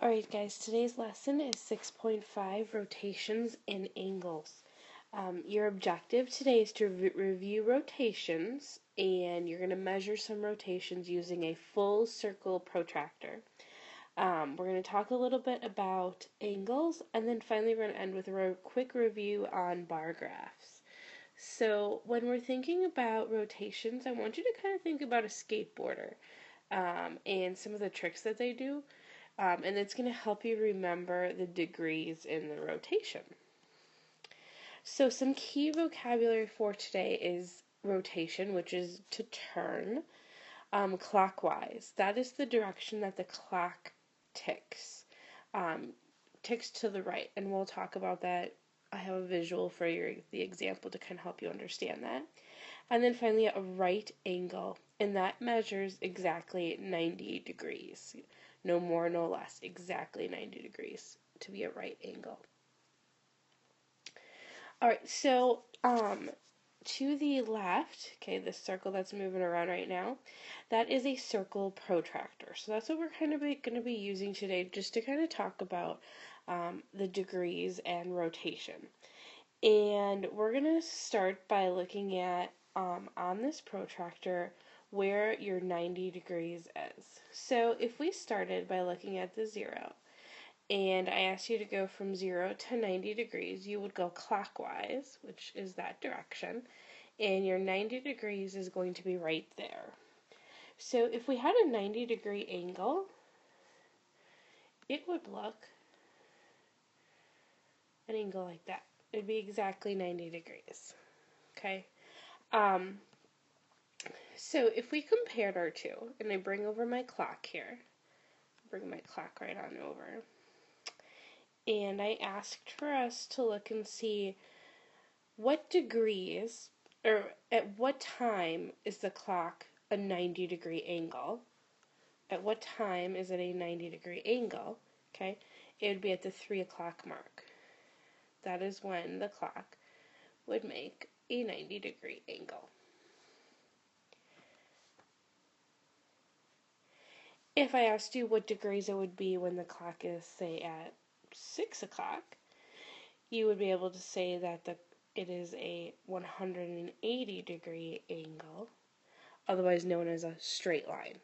Alright guys, today's lesson is 6.5 rotations and angles. Your objective today is to review rotations, and you're going to measure some rotations using a full circle protractor. We're going to talk a little bit about angles, and then finally we're going to end with a quick review on bar graphs. So when we're thinking about rotations, I want you to kind of think about a skateboarder and some of the tricks that they do. And it's going to help you remember the degrees in the rotation. So some key vocabulary for today is rotation, which is to turn clockwise. That is the direction that the clock ticks. Ticks to the right, and we'll talk about that. I have a visual for the example to kind of help you understand that. And then finally a right angle, and that measures exactly 90 degrees. No more, no less, exactly 90 degrees to be a right angle. Alright, so to the left, okay, this circle that's moving around right now, that is a circle protractor. So that's what we're kind of going to be using today, just to kind of talk about the degrees and rotation. And we're going to start by looking at, on this protractor, where your 90 degrees is. So if we started by looking at the 0, and I asked you to go from 0 to 90 degrees, you would go clockwise, which is that direction, and your 90 degrees is going to be right there. So if we had a 90 degree angle, it would look an angle like that. It would be exactly 90 degrees. Okay? So if we compared our two, and I bring over my clock here, bring my clock right on over, and I asked for us to look and see what degrees, or at what time is the clock a 90 degree angle? At what time is it a 90 degree angle? Okay, it would be at the 3 o'clock mark. That is when the clock would make a 90 degree angle. If I asked you what degrees it would be when the clock is, say, at 6 o'clock, you would be able to say that it is a 180 degree angle, otherwise known as a straight line.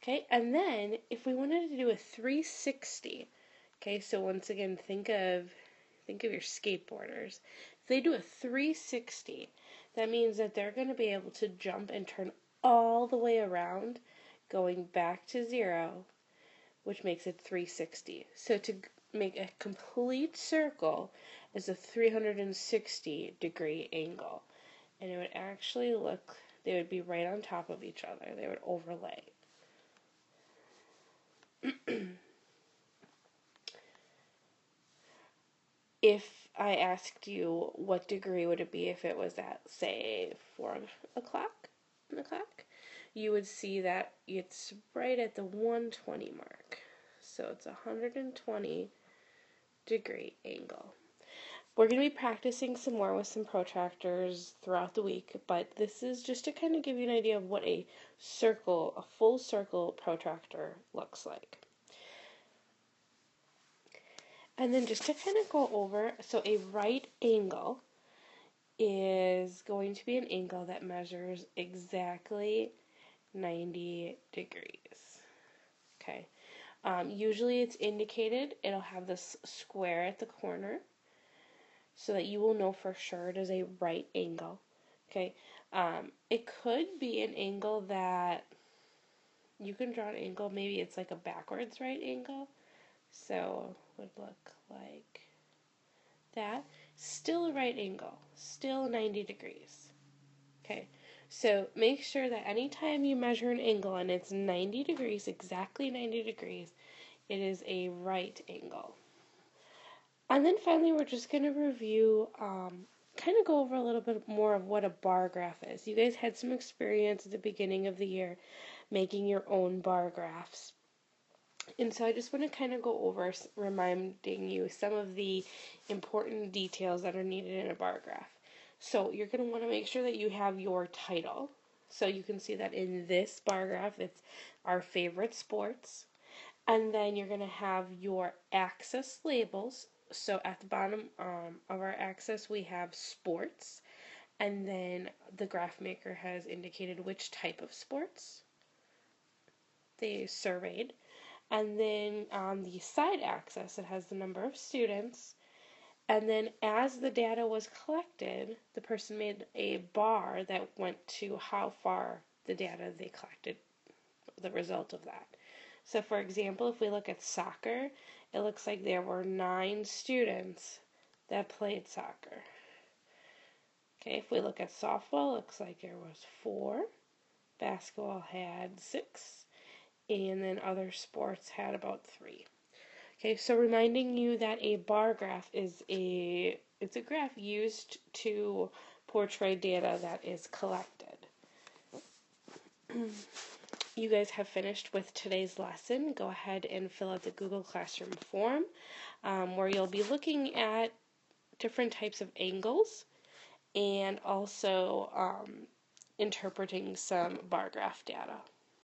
Okay, and then if we wanted to do a 360, okay, so once again, think of your skateboarders. If they do a 360, that means that they're going to be able to jump and turn all the way around, going back to 0, which makes it 360. So to make a complete circle is a 360 degree angle. And it would actually look, they would be right on top of each other. They would overlay. If I asked you what degree would it be if it was at, say, 4 o'clock on the clock, you would see that it's right at the 120 mark. So it's a 120 degree angle. We're going to be practicing some more with some protractors throughout the week, but this is just to kind of give you an idea of what a full circle protractor looks like. And then just to kind of go over, so a right angle is going to be an angle that measures exactly 90 degrees. Okay. Usually it's indicated, it'll have this square at the corner, so that you will know for sure it is a right angle. Okay. It could be an angle that you can draw an angle, maybe it's like a backwards right angle. So would look like that. Still a right angle, still 90 degrees. Okay, so make sure that anytime you measure an angle and it's 90 degrees, exactly 90 degrees, it is a right angle. And then finally, we're just going to review, kind of go over a little bit more of what a bar graph is. You guys had some experience at the beginning of the year making your own bar graphs. And so I just want to kind of go over reminding you some of the important details that are needed in a bar graph. So you're going to want to make sure that you have your title. So you can see that in this bar graph, it's our favorite sports. And then you're going to have your axis labels. So at the bottom of our axis, we have sports. And then the graph maker has indicated which type of sports they surveyed. And then on the side axis, it has the number of students. And then as the data was collected, the person made a bar that went to how far the data they collected, the result of that. So for example, if we look at soccer, it looks like there were 9 students that played soccer. Okay, if we look at softball, it looks like there was 4. Basketball had 6. And then other sports had about 3. Okay, so reminding you that a bar graph is a graph used to portray data that is collected. You guys have finished with today's lesson. Go ahead and fill out the Google Classroom form where you'll be looking at different types of angles and also interpreting some bar graph data.